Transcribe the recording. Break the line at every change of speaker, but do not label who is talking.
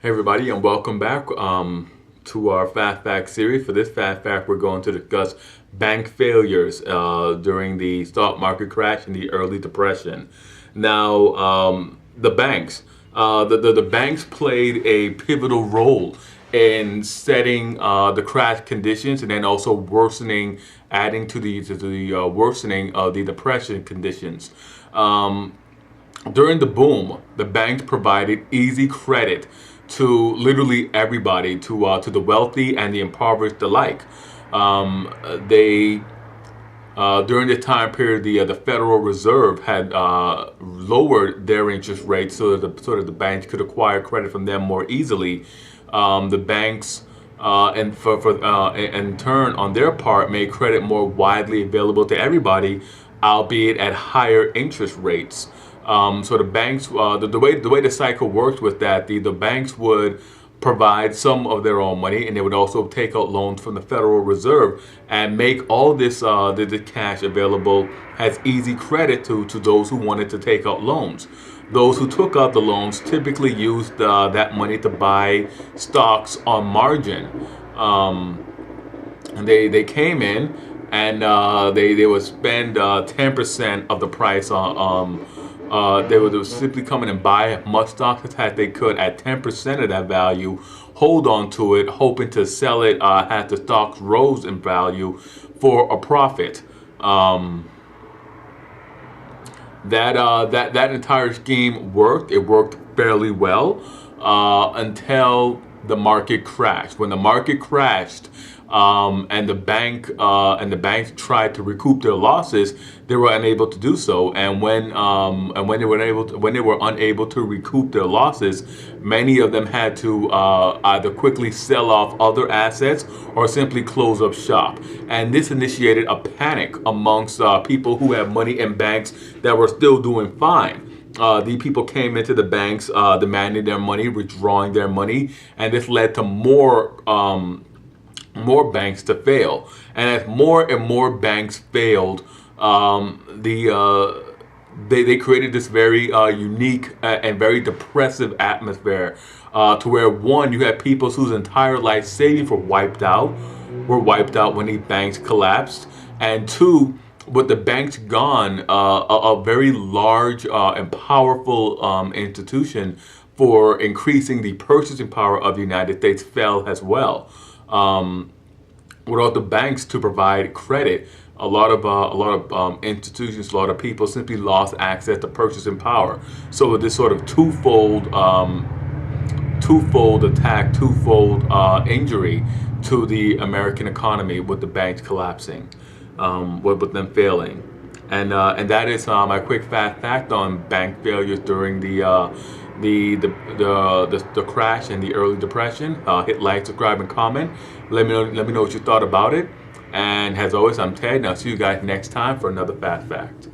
Hey everybody, and welcome back to our Fast Fact series. For this Fast Fact, we're going to discuss bank failures during the stock market crash in the early depression. Now, the banks, the banks played a pivotal role in setting the crash conditions, and then also adding to the worsening of the depression conditions. During the boom, the banks provided easy credit to literally everybody, to the wealthy and the impoverished alike. They During the time period, the Federal Reserve had lowered their interest rates so that the banks could acquire credit from them more easily. The banks, in turn, on their part, made credit more widely available to everybody, albeit at higher interest rates. So the banks, the way the cycle worked with that, the banks would provide some of their own money, and they would also take out loans from the Federal Reserve and make all this the cash available as easy credit to those who wanted to take out loans. Those who took out the loans typically used that money to buy stocks on margin. And they came in and they would spend 10% of the price on. They would simply come in and buy as much stock as they could at 10% of that value, hold on to it, hoping to sell it as the stocks rose in value for a profit. That entire scheme worked. It worked fairly well until the market crashed. When the market crashed, and the banks tried to recoup their losses, they were unable to do so. And when they were unable to recoup their losses, many of them had to either quickly sell off other assets or simply close up shop. And this initiated a panic amongst people who have money in banks that were still doing fine. The people came into the banks demanding their money, withdrawing their money, and this led to more banks to fail. And as more and more banks failed, they created this very unique and very depressive atmosphere, to where, one, you had people whose entire life savings were wiped out when these banks collapsed, and two, with the banks gone, a very large and powerful institution for increasing the purchasing power of the United States fell as well. Without the banks to provide credit, a lot of institutions, a lot of people simply lost access to purchasing power. So with this sort of twofold attack, twofold injury to the American economy, with the banks collapsing, with them failing, and that is my quick fast fact on bank failures during the crash and the early depression. Hit like, subscribe, and comment. Let me know what you thought about it. And as always, I'm Ted, and I'll see you guys next time for another fast fact.